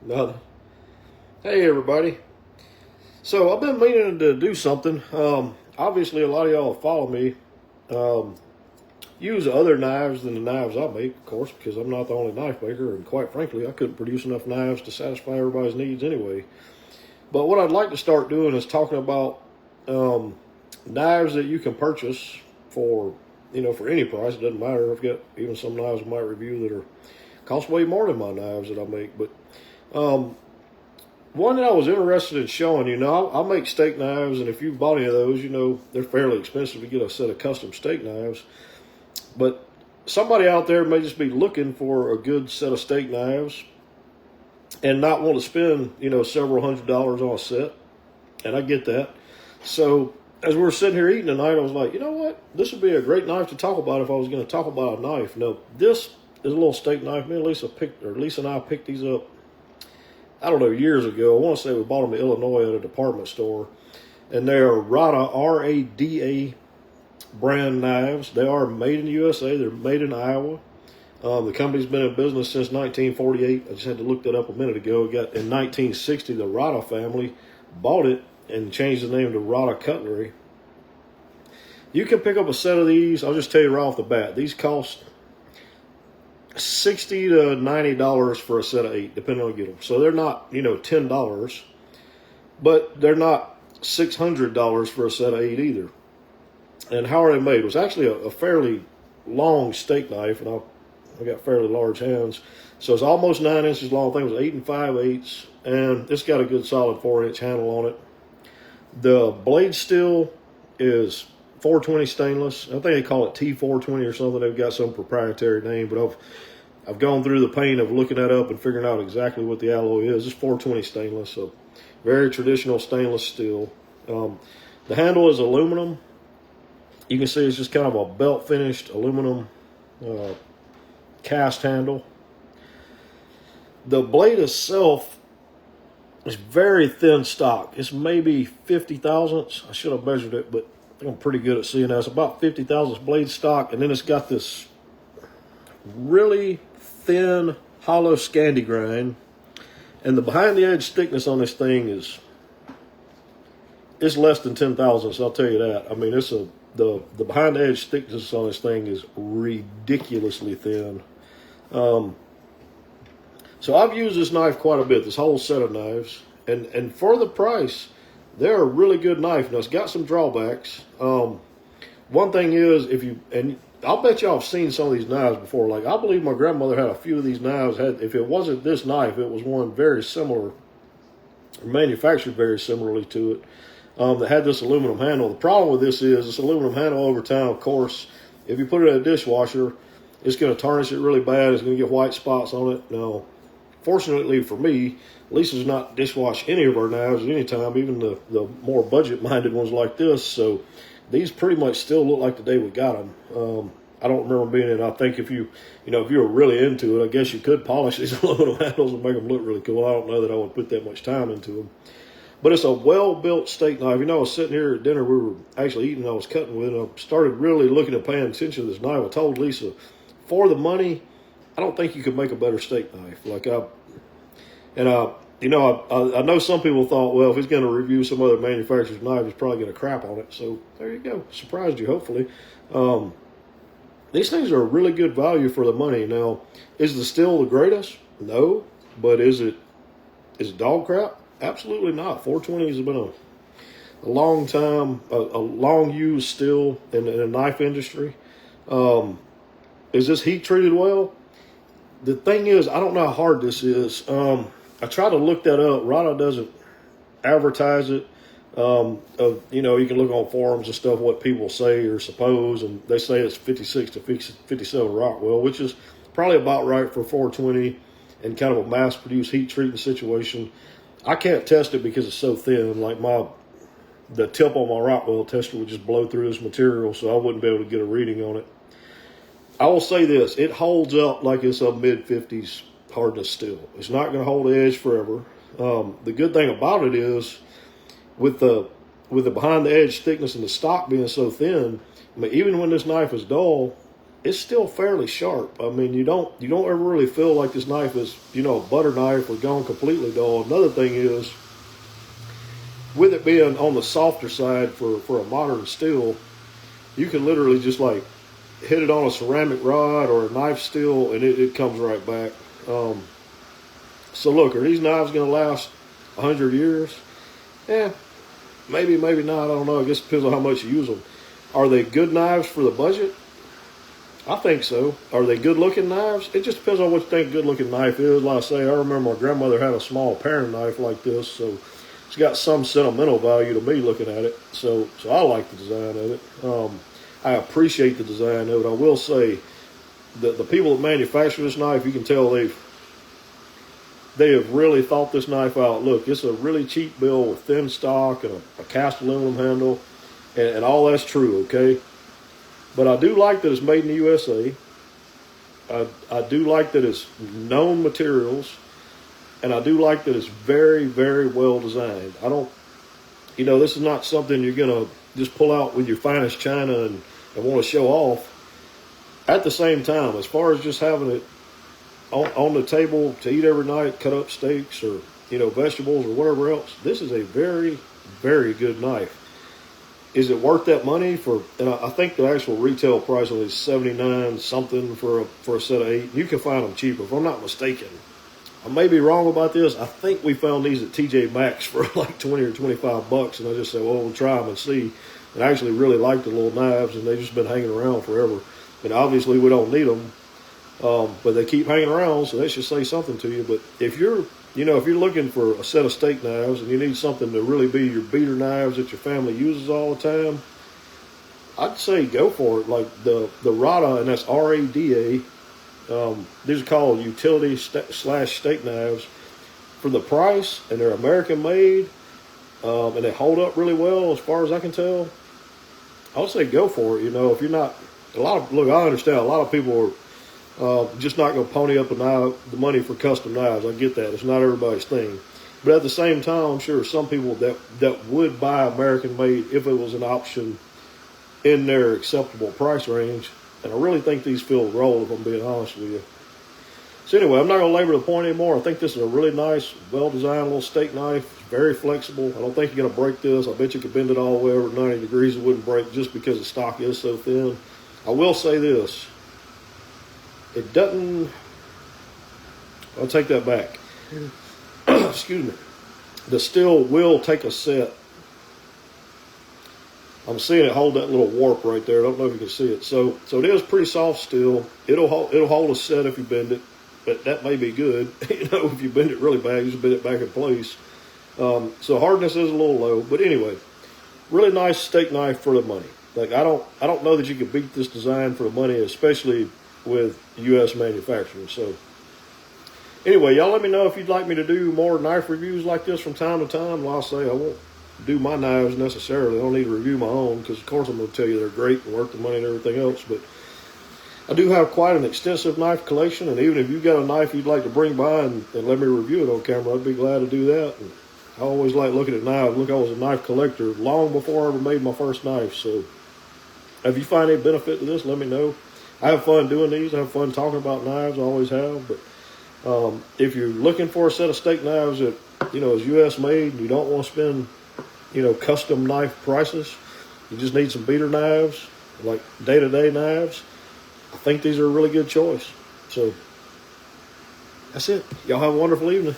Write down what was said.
Nothing. Hey everybody. So I've been meaning to do something. Obviously, a lot of y'all follow me. Use other knives than the knives I make, of course, because I'm not the only knife maker, and quite frankly, I couldn't produce enough knives to satisfy everybody's needs anyway. But what I'd like to start doing is talking about knives that you can purchase for, for any price. It doesn't matter. I've got even some knives I might review that are cost way more than my knives that I make, but one that I was interested in showing you. Now, I make steak knives, and if you've bought any of those, they're fairly expensive to get a set of custom steak knives. But somebody out there may just be looking for a good set of steak knives and not want to spend, several $100s on a set. And I get that. So as we were sitting here eating tonight, I was like, you know what? This would be a great knife to talk about if I was going to talk about a knife. Now, this is a little steak knife. Me and Lisa and I picked these up, I don't know, years ago. I want to say we bought them in Illinois at a department store. And they are RADA, R-A-D-A brand knives. They are made in the USA. They're made in Iowa. The company's been in business since 1948. I just had to look that up a minute ago. In 1960, the RADA family bought it and changed the name to RADA Cutlery. You can pick up a set of these. I'll just tell you right off the bat. These cost $60 to $90 for a set of 8, depending on how you get them. So they're not, $10, but they're not $600 for a set of 8 either. And how are they made? It was actually a fairly long steak knife, and I got fairly large hands. So it's almost 9 inches long. I think it was 8 5/8, and it's got a good solid 4-inch handle on it. The blade steel is 420 stainless. I think they call it T420 or something. They've got some proprietary name, but I've gone through the pain of looking that up and figuring out exactly what the alloy is. It's 420 stainless, so very traditional stainless steel. The handle is aluminum. You can see it's just kind of a belt finished aluminum cast handle. The blade itself is very thin stock. It's maybe 50 thousandths. I should have measured it, but I think I'm pretty good at seeing that. It's about 50 thousandths blade stock, and then it's got this really thin hollow Scandi grind, and the behind the edge thickness on this thing is less than 10 thousandths. I'll tell you that. I mean, the behind the edge thickness on this thing is ridiculously thin. So I've used this knife quite a bit, this whole set of knives, and for the price, they're a really good knife. Now, it's got some drawbacks. One thing is, and I'll bet y'all have seen some of these knives before. Like, I believe my grandmother had a few of these knives. If it wasn't this knife, it was one very similar, manufactured very similarly to it, that had this aluminum handle. The problem with this aluminum handle over time, of course, if you put it in a dishwasher, it's going to tarnish it really bad. It's going to get white spots on it. Now, fortunately for me, Lisa's not dishwash any of our knives at any time, even the more budget-minded ones like this. So these pretty much still look like the day we got them. I don't remember being in. I think if you were really into it, I guess you could polish these aluminum handles and make them look really cool. I don't know that I would put that much time into them. But it's a well-built steak knife. I was sitting here at dinner, we were actually eating, I was cutting with it, and I started really looking and paying attention to this knife. I told Lisa, for the money, I don't think you could make a better steak knife. I know some people thought, well, if he's going to review some other manufacturer's knife, he's probably going to crap on it. So there you go. Surprised you, hopefully. These things are a really good value for the money. Now, is the steel the greatest? No. But is it dog crap? Absolutely not. 420 has been a long time, a long used steel in the knife industry. Is this heat treated well? The thing is, I don't know how hard this is. I tried to look that up. RADA doesn't advertise it. You can look on forums and stuff what people say or suppose, and they say it's 56 to 57 Rockwell, which is probably about right for 420 and kind of a mass-produced heat treating situation. I can't test it because it's so thin. Like the tip on my Rockwell tester would just blow through this material, so I wouldn't be able to get a reading on it. I will say this: it holds up like it's a mid-50s hardness steel. It's not going to hold the edge forever. The good thing about it is, with the behind the edge thickness and the stock being so thin, I mean, even when this knife is dull, it's still fairly sharp. I mean, you don't ever really feel like this knife is, you know, a butter knife or gone completely dull. Another thing is, with it being on the softer side for a modern steel, you can literally just like hit it on a ceramic rod or a knife steel and it comes right back. So look, are these knives going to last 100 years? Yeah, maybe not. I don't know. I guess it depends on how much you use them. Are they good knives for the budget? I think so. Are they good looking knives? It just depends on what you think a good looking knife is. Like I say, I remember my grandmother had a small paring knife like this, so it's got some sentimental value to me looking at it. So I like the design of it. I appreciate the design of it. I will say that the people that manufacture this knife, you can tell they have really thought this knife out. Look, it's a really cheap build with thin stock and a cast aluminum handle, and all that's true, okay? But I do like that it's made in the USA. I do like that it's known materials, and I do like that it's very, very well designed. I don't, you know, this is not something you're going to just pull out with your finest china and want to show off. At the same time, as far as just having it on the table to eat every night, cut up steaks or, you know, vegetables or whatever else, this is a very, very good knife. Is it worth that money for? And I think the actual retail price on is $79 something for a set of 8. You can find them cheaper, if I'm not mistaken. I may be wrong about this. I think we found these at TJ Maxx for like 20 or 25 bucks, and I just said, well, we'll try them and see. And I actually really like the little knives, and they've just been hanging around forever. And obviously, we don't need them, but they keep hanging around, so that should say something to you. But if you're looking for a set of steak knives and you need something to really be your beater knives that your family uses all the time, I'd say go for it. Like the RADA, and that's RADA. These are called utility / steak knives. For the price, and they're American made, and they hold up really well as far as I can tell, I would say go for it. You know, if you're not, look, I understand a lot of people are just not going to pony up the money for custom knives. I get that. It's not everybody's thing. But at the same time, I'm sure some people that would buy American made if it was an option in their acceptable price range. And I really think these fill the role, if I'm being honest with you. So anyway, I'm not going to labor the point anymore. I think this is a really nice, well-designed little steak knife. It's very flexible. I don't think you're going to break this. I bet you could bend it all the way over 90 degrees. It wouldn't break just because the stock is so thin. I will say this. It doesn't, I'll take that back. Excuse me. The steel will take a set. I'm seeing it hold that little warp right there. I don't know if you can see it. So it is pretty soft steel. It'll hold a set if you bend it, but that may be good. You know, if you bend it really bad, you just bend it back in place. So hardness is a little low, but anyway, really nice steak knife for the money. Like I don't know that you could beat this design for the money, especially with U.S. manufacturing. So anyway, y'all let me know if you'd like me to do more knife reviews like this from time to time. Like I say, I won't do my knives necessarily. I don't need to review my own because, of course, I'm going to tell you they're great and worth the money and everything else. But I do have quite an extensive knife collection, and even if you've got a knife you'd like to bring by and let me review it on camera, I'd be glad to do that. And I always like looking at knives. Look, I was a knife collector long before I ever made my first knife. So if you find any benefit to this, let me know. I have fun doing these. I have fun talking about knives. I always have. But if you're looking for a set of steak knives that, you know, is U.S. made and you don't want to spend, you know, custom knife prices, you just need some beater knives, like day-to-day knives, I think these are a really good choice. So that's it. Y'all have a wonderful evening.